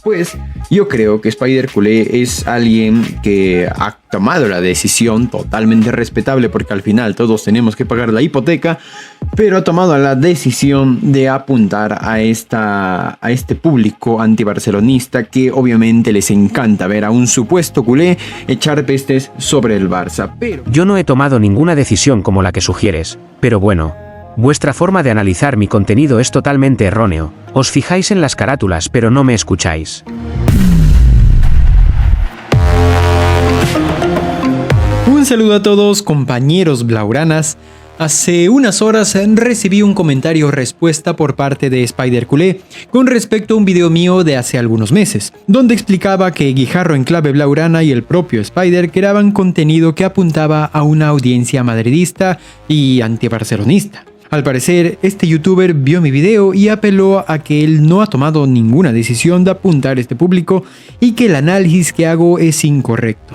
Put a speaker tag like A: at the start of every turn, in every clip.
A: Pues yo creo que Spider Culé es alguien que ha tomado la decisión totalmente respetable, porque al final todos tenemos que pagar la hipoteca, pero ha tomado la decisión de apuntar a este público antibarcelonista que obviamente les encanta ver a un supuesto culé echar pestes sobre el Barça. Pero
B: yo no he tomado ninguna decisión como la que sugieres, pero bueno, vuestra forma de analizar mi contenido es totalmente erróneo. Os fijáis en las carátulas pero no me escucháis.
C: Un saludo a todos, compañeros blaugranas. Hace unas horas recibí un comentario respuesta por parte de Spider Culé con respecto a un video mío de hace algunos meses, donde explicaba que Guijarro en clave blaugrana y el propio Spider creaban contenido que apuntaba a una audiencia madridista y antibarcelonista. Al parecer, este youtuber vio mi video y apeló a que él no ha tomado ninguna decisión de apuntar a este público y que el análisis que hago es incorrecto,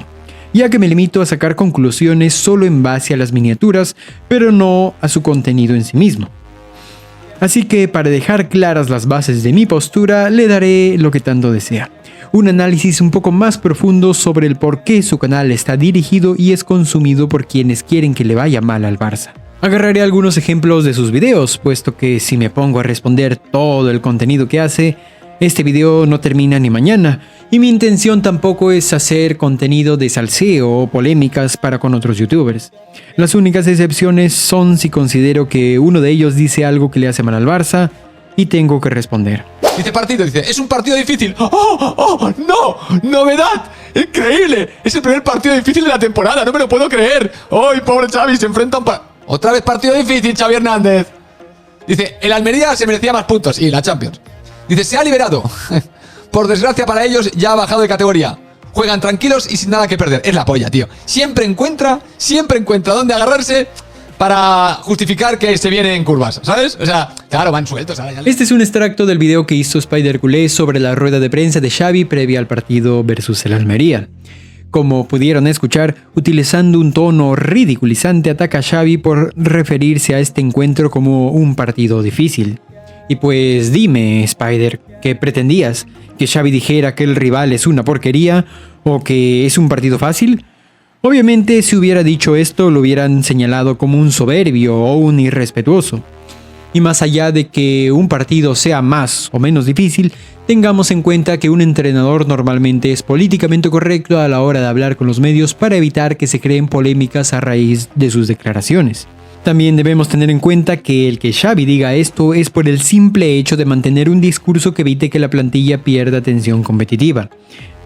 C: ya que me limito a sacar conclusiones solo en base a las miniaturas, pero no a su contenido en sí mismo. Así que para dejar claras las bases de mi postura, le daré lo que tanto desea: un análisis un poco más profundo sobre el por qué su canal está dirigido y es consumido por quienes quieren que le vaya mal al Barça. Agarraré algunos ejemplos de sus videos, puesto que si me pongo a responder todo el contenido que hace, este video no termina ni mañana, y mi intención tampoco es hacer contenido de salseo o polémicas para con otros youtubers. Las únicas excepciones son si considero que uno de ellos dice algo que le hace mal al Barça y tengo que responder.
D: Dice partido, dice, es un partido difícil. ¡Oh, no! ¡Novedad! ¡Increíble! Es el primer partido difícil de la temporada, no me lo puedo creer. ¡Ay, pobre Xavi, se enfrenta a un otra vez partido difícil, Xavi Hernández! Dice, el Almería se merecía más puntos. Y la Champions. Dice, se ha liberado. Por desgracia para ellos, ya ha bajado de categoría. Juegan tranquilos y sin nada que perder. Es la polla, tío. Siempre encuentra dónde agarrarse para justificar que se viene en curvas, ¿sabes? O sea, claro, van sueltos.
C: Este es un extracto del video que hizo Spider Culé sobre la rueda de prensa de Xavi previa al partido versus el Almería. Como pudieron escuchar, utilizando un tono ridiculizante, ataca a Xavi por referirse a este encuentro como un partido difícil. Y pues dime, Spider, ¿qué pretendías? ¿Que Xavi dijera que el rival es una porquería o que es un partido fácil? Obviamente, si hubiera dicho esto, lo hubieran señalado como un soberbio o un irrespetuoso. Y más allá de que un partido sea más o menos difícil, tengamos en cuenta que un entrenador normalmente es políticamente correcto a la hora de hablar con los medios para evitar que se creen polémicas a raíz de sus declaraciones. También debemos tener en cuenta que el que Xavi diga esto es por el simple hecho de mantener un discurso que evite que la plantilla pierda tensión competitiva,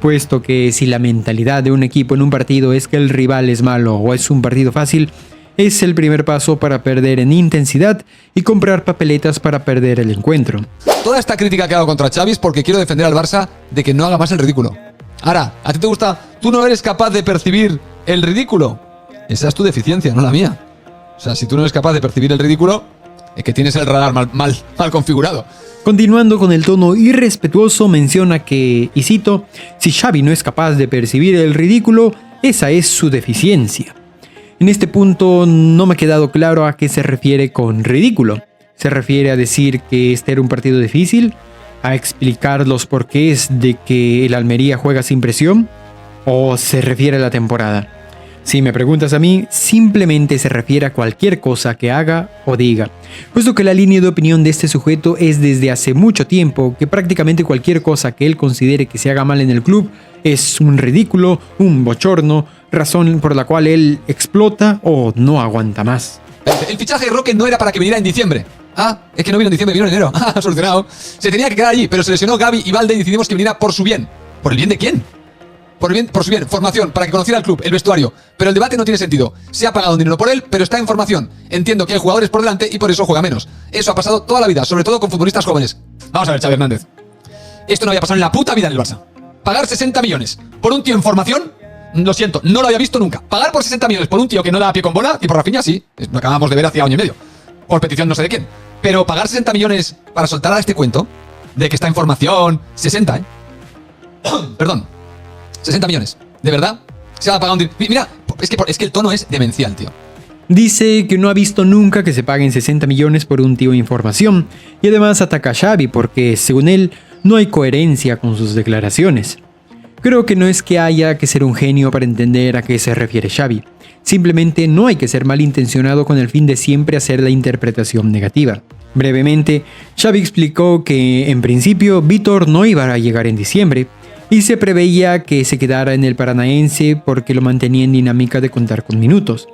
C: puesto que si la mentalidad de un equipo en un partido es que el rival es malo o es un partido fácil, es el primer paso para perder en intensidad y comprar papeletas para perder el encuentro.
D: Toda esta crítica que hago contra Xavi es porque quiero defender al Barça de que no haga más el ridículo. Ahora, ¿a ti te gusta? ¿Tú no eres capaz de percibir el ridículo? Esa es tu deficiencia, no la mía. O sea, si tú no eres capaz de percibir el ridículo, es que tienes el radar mal configurado.
C: Continuando con el tono irrespetuoso, menciona que, y cito, si Xavi no es capaz de percibir el ridículo, esa es su deficiencia. En este punto no me ha quedado claro a qué se refiere con ridículo. ¿Se refiere a decir que este era un partido difícil? ¿A explicar los porqués de que el Almería juega sin presión? ¿O se refiere a la temporada? Si me preguntas a mí, simplemente se refiere a cualquier cosa que haga o diga, puesto que la línea de opinión de este sujeto es desde hace mucho tiempo que prácticamente cualquier cosa que él considere que se haga mal en el club es un ridículo, un bochorno, razón por la cual él explota o no aguanta más.
D: El fichaje de Roque no era para que viniera en diciembre. Ah, es que no vino en diciembre, vino en enero. Ah, solucionado. Se tenía que quedar allí, pero se lesionó Gavi y Valde y decidimos que viniera por su bien. ¿Por el bien de quién? Por su bien, formación, para que conociera el club, el vestuario. Pero el debate no tiene sentido. Se ha pagado dinero por él, pero está en formación. Entiendo que hay jugadores por delante y por eso juega menos. Eso ha pasado toda la vida, sobre todo con futbolistas jóvenes. Vamos a ver, Xavi Hernández. Esto no había pasado en la puta vida en el Barça. Pagar 60 millones por un tío en formación, lo siento, no lo había visto nunca. Pagar por 60 millones por un tío que no da pie con bola, tipo Rafinha, sí. Lo acabamos de ver hace año y medio. Por petición no sé de quién. Pero pagar 60 millones para soltar a este cuento de que está en formación, 60, Perdón. 60 millones. ¿De verdad? Se va a pagar un... Mira, es que el tono es demencial, tío.
C: Dice que no ha visto nunca que se paguen 60 millones por un tío en formación y además ataca a Xavi porque, según él, no hay coherencia con sus declaraciones. Creo que no es que haya que ser un genio para entender a qué se refiere Xavi. Simplemente no hay que ser malintencionado con el fin de siempre hacer la interpretación negativa. Brevemente, Xavi explicó que, en principio, Vítor no iba a llegar en diciembre y se preveía que se quedara en el Paranaense porque lo mantenía en dinámica de contar con minutos.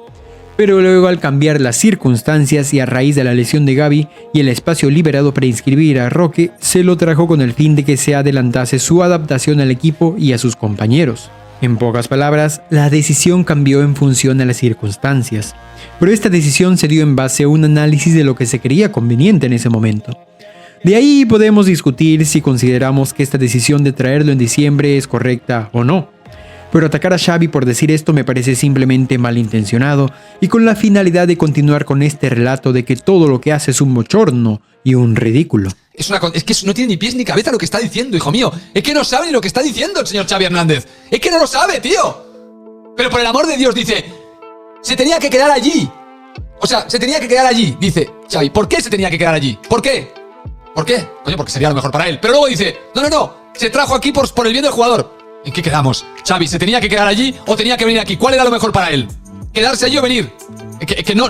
C: Pero luego, al cambiar las circunstancias y a raíz de la lesión de Gavi y el espacio liberado para inscribir a Roque, se lo trajo con el fin de que se adelantase su adaptación al equipo y a sus compañeros. En pocas palabras, la decisión cambió en función a las circunstancias, pero esta decisión se dio en base a un análisis de lo que se creía conveniente en ese momento. De ahí podemos discutir si consideramos que esta decisión de traerlo en diciembre es correcta o no. Pero atacar a Xavi por decir esto me parece simplemente malintencionado y con la finalidad de continuar con este relato de que todo lo que hace es un bochorno y un ridículo.
D: Es que no tiene ni pies ni cabeza lo que está diciendo, hijo mío. Es que no sabe ni lo que está diciendo el señor Xavi Hernández. Es que no lo sabe, tío. Pero por el amor de Dios, dice, se tenía que quedar allí. O sea, se tenía que quedar allí. Dice Xavi, ¿por qué se tenía que quedar allí? ¿Por qué? ¿Por qué? Coño, porque sería lo mejor para él. Pero luego dice, no, se trajo aquí por el bien del jugador. ¿En qué quedamos? Xavi, ¿se tenía que quedar allí o tenía que venir aquí? ¿Cuál era lo mejor para él? ¿Quedarse allí o venir? Que no.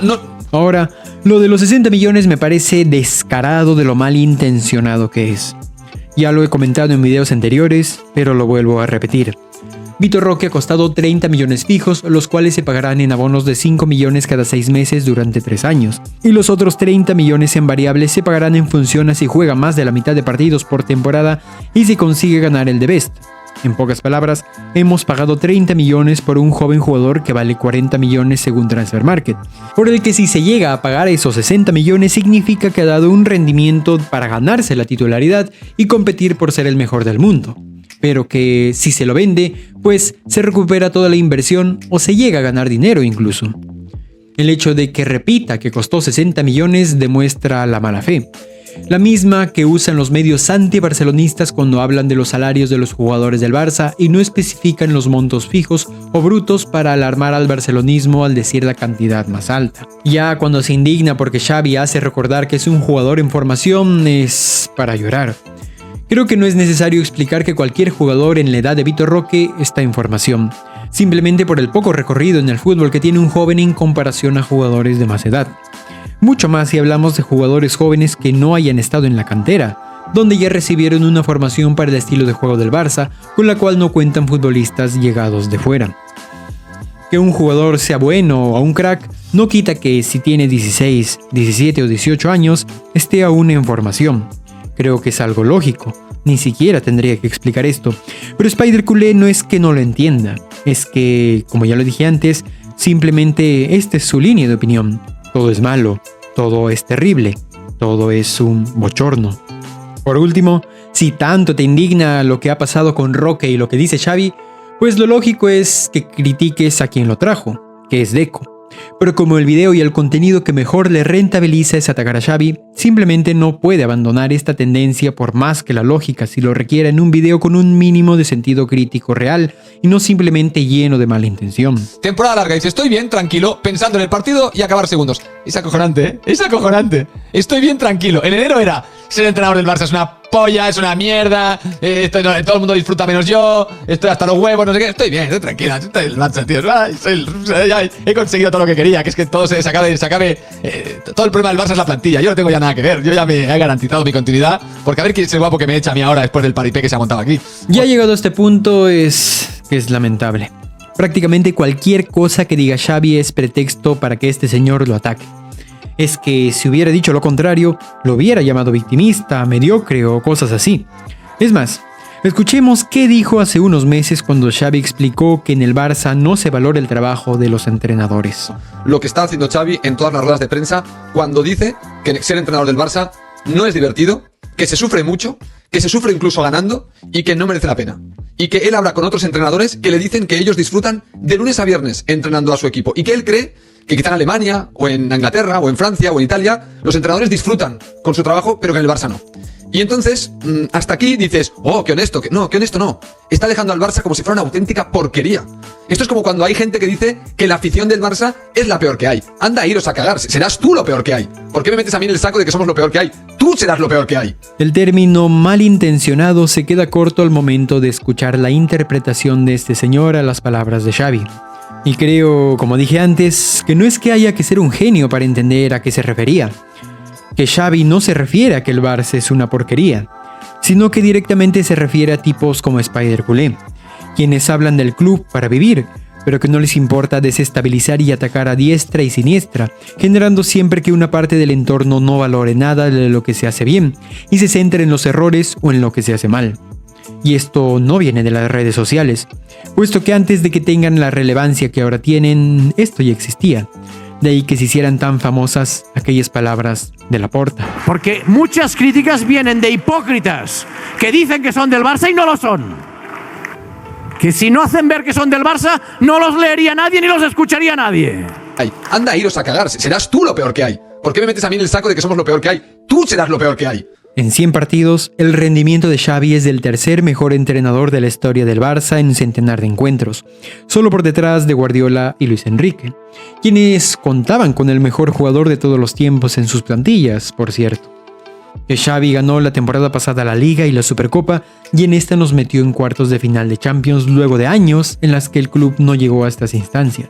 C: Ahora, lo de los 60 millones me parece descarado de lo malintencionado que es. Ya lo he comentado en videos anteriores, pero lo vuelvo a repetir. Vítor Roque ha costado 30 millones fijos, los cuales se pagarán en abonos de 5 millones cada 6 meses durante 3 años. Y los otros 30 millones en variables se pagarán en función a si juega más de la mitad de partidos por temporada y si consigue ganar el de Best. En pocas palabras, hemos pagado 30 millones por un joven jugador que vale 40 millones según Transfermarkt, por el que si se llega a pagar esos 60 millones significa que ha dado un rendimiento para ganarse la titularidad y competir por ser el mejor del mundo. Pero que si se lo vende, pues se recupera toda la inversión o se llega a ganar dinero incluso. El hecho de que repita que costó 60 millones demuestra la mala fe. La misma que usan los medios anti-barcelonistas cuando hablan de los salarios de los jugadores del Barça y no especifican los montos fijos o brutos para alarmar al barcelonismo al decir la cantidad más alta. Ya cuando se indigna porque Xavi hace recordar que es un jugador en formación, es para llorar. Creo que no es necesario explicar que cualquier jugador en la edad de Vítor Roque está en formación, simplemente por el poco recorrido en el fútbol que tiene un joven en comparación a jugadores de más edad. Mucho más si hablamos de jugadores jóvenes que no hayan estado en la cantera, donde ya recibieron una formación para el estilo de juego del Barça, con la cual no cuentan futbolistas llegados de fuera. Que un jugador sea bueno o un crack no quita que si tiene 16, 17 o 18 años, esté aún en formación. Creo que es algo lógico, ni siquiera tendría que explicar esto, pero Spider Culé no es que no lo entienda, es que, como ya lo dije antes, simplemente esta es su línea de opinión. Todo es malo, todo es terrible, todo es un bochorno. Por último, si tanto te indigna lo que ha pasado con Roque y lo que dice Xavi, pues lo lógico es que critiques a quien lo trajo, que es Deco. Pero como el video y el contenido que mejor le rentabiliza es atacar a Xavi, simplemente no puede abandonar esta tendencia por más que la lógica si lo requiera en un video con un mínimo de sentido crítico real y no simplemente lleno de mala intención.
D: Temporada larga, dice, estoy bien, tranquilo, pensando en el partido y acabar segundos. Es acojonante, ¿eh? Es acojonante. Estoy bien, tranquilo. En enero era, ser entrenador del Barça es una polla, es una mierda, todo el mundo disfruta menos yo, estoy hasta los huevos, no sé qué. Estoy bien, estoy tranquila, estoy el Barça, tío. He conseguido todo lo que quería, que es que todo se acabe. Todo el problema del Barça es la plantilla. Yo no tengo ya nada que ver. Yo ya me he garantizado mi continuidad. Porque a ver quién es el guapo que me echa a mí ahora después del paripé que se ha montado aquí.
C: Ya llegado a este punto es lamentable. Prácticamente cualquier cosa que diga Xavi es pretexto para que este señor lo ataque. Es que si hubiera dicho lo contrario, lo hubiera llamado victimista, mediocre o cosas así. Es más, escuchemos qué dijo hace unos meses cuando Xavi explicó que en el Barça no se valora el trabajo de los entrenadores.
D: Lo que está haciendo Xavi en todas las ruedas de prensa cuando dice que ser entrenador del Barça no es divertido, que se sufre mucho, que se sufre incluso ganando y que no merece la pena. Y que él habla con otros entrenadores que le dicen que ellos disfrutan de lunes a viernes entrenando a su equipo y que él cree que quizá en Alemania o en Inglaterra o en Francia o en Italia los entrenadores disfrutan con su trabajo pero que en el Barça no. Y entonces, hasta aquí dices, oh, qué honesto, qué honesto no. Está dejando al Barça como si fuera una auténtica porquería. Esto es como cuando hay gente que dice que la afición del Barça es la peor que hay. Anda a iros a cagar, serás tú lo peor que hay. ¿Por qué me metes a mí en el saco de que somos lo peor que hay? Tú serás lo peor que hay.
C: El término malintencionado se queda corto al momento de escuchar la interpretación de este señor a las palabras de Xavi. Y creo, como dije antes, que no es que haya que ser un genio para entender a qué se refería. Que Xavi no se refiere a que el Barça es una porquería, sino que directamente se refiere a tipos como Spider Culé, quienes hablan del club para vivir, pero que no les importa desestabilizar y atacar a diestra y siniestra, generando siempre que una parte del entorno no valore nada de lo que se hace bien y se centre en los errores o en lo que se hace mal. Y esto no viene de las redes sociales, puesto que antes de que tengan la relevancia que ahora tienen, esto ya existía. De ahí que se hicieran tan famosas aquellas palabras de Laporta.
E: Porque muchas críticas vienen de hipócritas que dicen que son del Barça y no lo son. Que si no hacen ver que son del Barça, no los leería nadie ni los escucharía nadie.
D: Ay, anda a iros a cagar, serás tú lo peor que hay. ¿Por qué me metes a mí en el saco de que somos lo peor que hay? Tú serás lo peor que hay.
C: En 100 partidos, el rendimiento de Xavi es del tercer mejor entrenador de la historia del Barça en un centenar de encuentros, solo por detrás de Guardiola y Luis Enrique, quienes contaban con el mejor jugador de todos los tiempos en sus plantillas, por cierto. Que Xavi ganó la temporada pasada la Liga y la Supercopa, y en esta nos metió en cuartos de final de Champions luego de años en las que el club no llegó a estas instancias.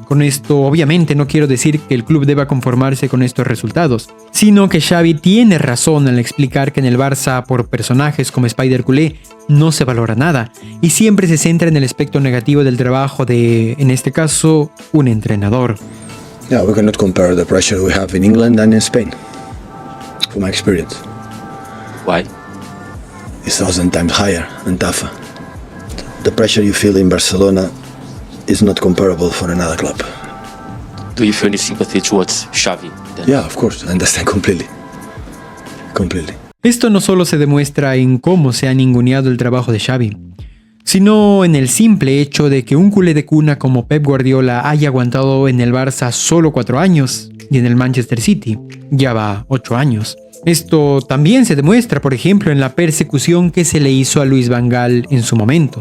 C: Con esto, obviamente, no quiero decir que el club deba conformarse con estos resultados, sino que Xavi tiene razón al explicar que en el Barça, por personajes como Spider Culé, no se valora nada, y siempre se centra en el aspecto negativo del trabajo de, en este caso, un entrenador.
F: Yeah, we cannot compare the pressure we have in England and in Spain, from my experience.
G: Why?
F: It's 1,000 times higher and tougher. The pressure you feel in Barcelona is not comparable for another club.
G: Do you feel any sympathy towards Xavi? Then?
F: Yeah, of course, I understand completely. Completely.
C: Esto no solo se demuestra en cómo se ha ninguneado el trabajo de Xavi, sino en el simple hecho de que un culé de cuna como Pep Guardiola haya aguantado en el Barça solo 4 años y en el Manchester City ya va 8 años. Esto también se demuestra, por ejemplo, en la persecución que se le hizo a Luis Van Gaal en su momento,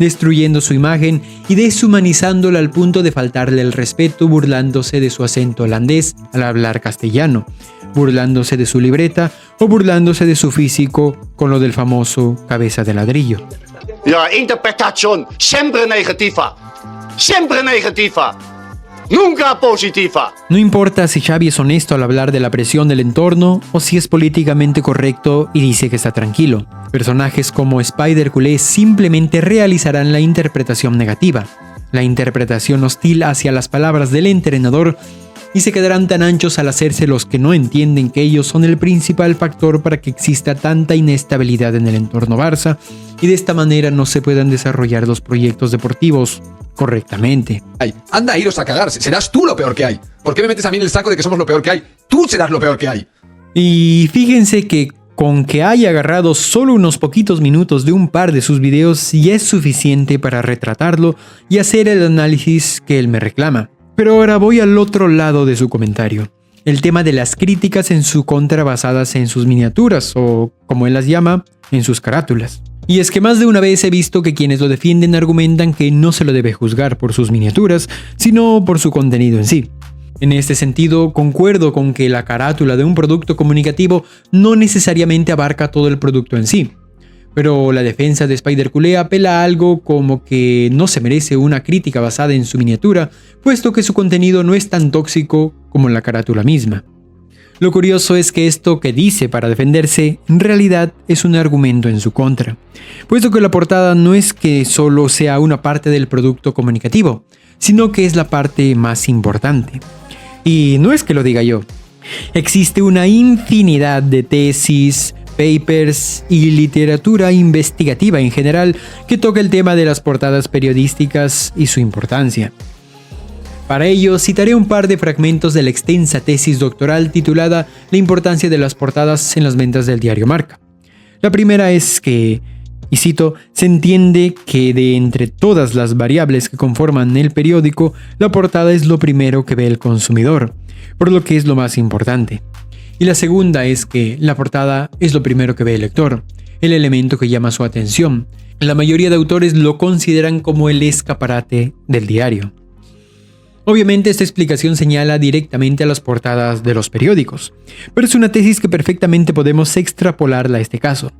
C: destruyendo su imagen y deshumanizándola al punto de faltarle el respeto, burlándose de su acento holandés al hablar castellano, burlándose de su libreta o burlándose de su físico con lo del famoso cabeza de ladrillo.
H: Ja, interpretación siempre negativa. Siempre negativa. Nunca positiva.
C: No importa si Xavi es honesto al hablar de la presión del entorno o si es políticamente correcto y dice que está tranquilo. Personajes como Spider Culé simplemente realizarán la interpretación negativa, la interpretación hostil hacia las palabras del entrenador, y se quedarán tan anchos al hacerse los que no entienden que ellos son el principal factor para que exista tanta inestabilidad en el entorno Barça y de esta manera no se puedan desarrollar los proyectos deportivos correctamente.
D: Ay, anda a iros a cagar, serás tú lo peor que hay. ¿Por qué me metes a mí en el saco de que somos lo peor que hay? Tú serás lo peor que hay.
C: Y fíjense que con que haya agarrado solo unos poquitos minutos de un par de sus videos ya es suficiente para retratarlo y hacer el análisis que él me reclama. Pero ahora voy al otro lado de su comentario. El tema de las críticas en su contra basadas en sus miniaturas, o como él las llama, en sus carátulas. Y es que más de una vez he visto que quienes lo defienden argumentan que no se lo debe juzgar por sus miniaturas, sino por su contenido en sí. En este sentido, concuerdo con que la carátula de un producto comunicativo no necesariamente abarca todo el producto en sí. Pero la defensa de Spider Culé apela a algo como que no se merece una crítica basada en su miniatura, puesto que su contenido no es tan tóxico como la carátula misma. Lo curioso es que esto que dice para defenderse, en realidad es un argumento en su contra, puesto que la portada no es que solo sea una parte del producto comunicativo, sino que es la parte más importante. Y no es que lo diga yo. Existe una infinidad de tesis, papers y literatura investigativa en general que toca el tema de las portadas periodísticas y su importancia. Para ello, citaré un par de fragmentos de la extensa tesis doctoral titulada La importancia de las portadas en las ventas del diario Marca. La primera es que, y cito, se entiende que de entre todas las variables que conforman el periódico, la portada es lo primero que ve el consumidor, por lo que es lo más importante. Y la segunda es que la portada es lo primero que ve el lector, el elemento que llama su atención. La mayoría de autores lo consideran como el escaparate del diario. Obviamente esta explicación señala directamente a las portadas de los periódicos, pero es una tesis que perfectamente podemos extrapolarla a este caso.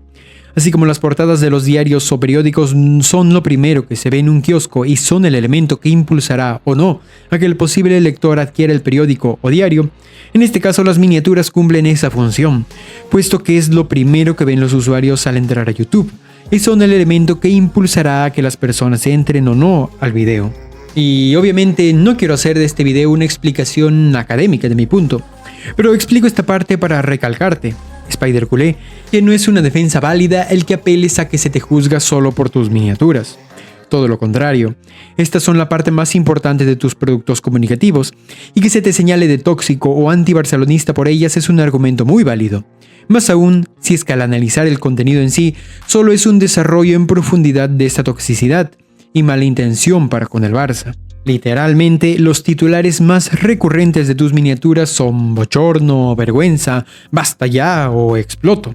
C: Así como las portadas de los diarios o periódicos son lo primero que se ve en un kiosco y son el elemento que impulsará o no a que el posible lector adquiera el periódico o diario, en este caso las miniaturas cumplen esa función, puesto que es lo primero que ven los usuarios al entrar a YouTube, y son el elemento que impulsará a que las personas entren o no al video. Y obviamente no quiero hacer de este video una explicación académica de mi punto, pero explico esta parte para recalcarte, Spider Culé, que no es una defensa válida el que apeles a que se te juzga solo por tus miniaturas. Todo lo contrario, estas son la parte más importante de tus productos comunicativos, y que se te señale de tóxico o antibarcelonista por ellas es un argumento muy válido. Más aún, si es que al analizar el contenido en sí, solo es un desarrollo en profundidad de esta toxicidad y mala intención para con el Barça. Literalmente, los titulares más recurrentes de tus miniaturas son bochorno, vergüenza, basta ya o exploto.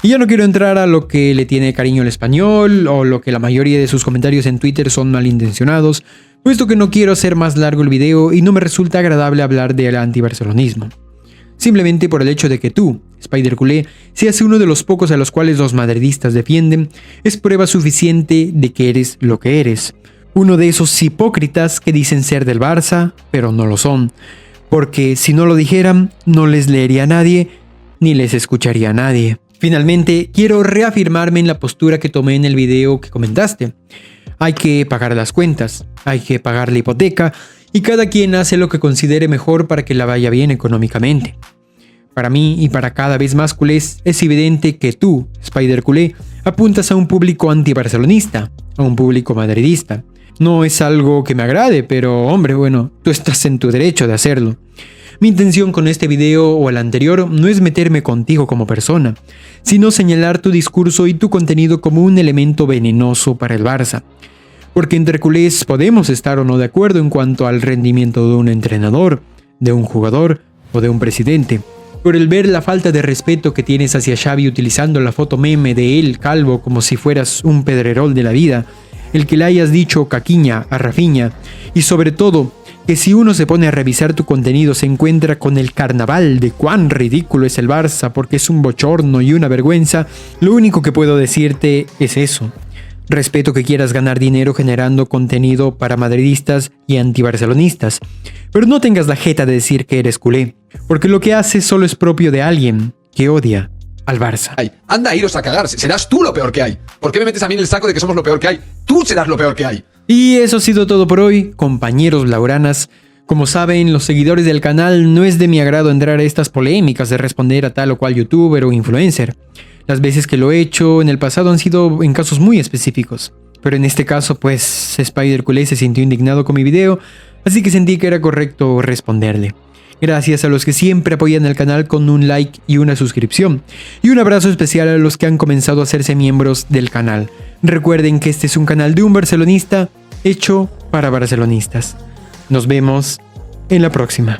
C: Y ya no quiero entrar a lo que le tiene cariño al español o lo que la mayoría de sus comentarios en Twitter son malintencionados, puesto que no quiero hacer más largo el video y no me resulta agradable hablar del antibarcelonismo. Simplemente por el hecho de que tú, Spider Culé, seas uno de los pocos a los cuales los madridistas defienden, es prueba suficiente de que eres lo que eres. Uno de esos hipócritas que dicen ser del Barça, pero no lo son. Porque si no lo dijeran, no les leería a nadie, ni les escucharía a nadie. Finalmente, quiero reafirmarme en la postura que tomé en el video que comentaste. Hay que pagar las cuentas, hay que pagar la hipoteca, y cada quien hace lo que considere mejor para que la vaya bien económicamente. Para mí y para cada vez más culés, es evidente que tú, Spider Culé, apuntas a un público antibarcelonista, a un público madridista. No es algo que me agrade, pero hombre, bueno, tú estás en tu derecho de hacerlo. Mi intención con este video o el anterior no es meterme contigo como persona, sino señalar tu discurso y tu contenido como un elemento venenoso para el Barça. Porque entre culés podemos estar o no de acuerdo en cuanto al rendimiento de un entrenador, de un jugador o de un presidente. Por el ver la falta de respeto que tienes hacia Xavi utilizando la foto meme de él calvo como si fueras un pedrerol de la vida, el que le hayas dicho caquiña a Rafinha, y sobre todo, que si uno se pone a revisar tu contenido se encuentra con el carnaval de cuán ridículo es el Barça porque es un bochorno y una vergüenza, lo único que puedo decirte es eso. Respeto que quieras ganar dinero generando contenido para madridistas y antibarcelonistas, pero no tengas la jeta de decir que eres culé, porque lo que haces solo es propio de alguien que odia al Barça.
D: Anda, iros a cagar, serás tú lo peor que hay. ¿Por qué me metes a mí en el saco de que somos lo peor que hay? Tú serás lo peor que hay.
C: Y eso ha sido todo por hoy, compañeros blauranas. Como saben, los seguidores del canal no es de mi agrado entrar a estas polémicas de responder a tal o cual youtuber o influencer. Las veces que lo he hecho en el pasado han sido en casos muy específicos. Pero en este caso, pues, Spider Culé se sintió indignado con mi video, así que sentí que era correcto responderle. Gracias a los que siempre apoyan el canal con un like y una suscripción. Y un abrazo especial a los que han comenzado a hacerse miembros del canal. Recuerden que este es un canal de un barcelonista hecho para barcelonistas. Nos vemos en la próxima.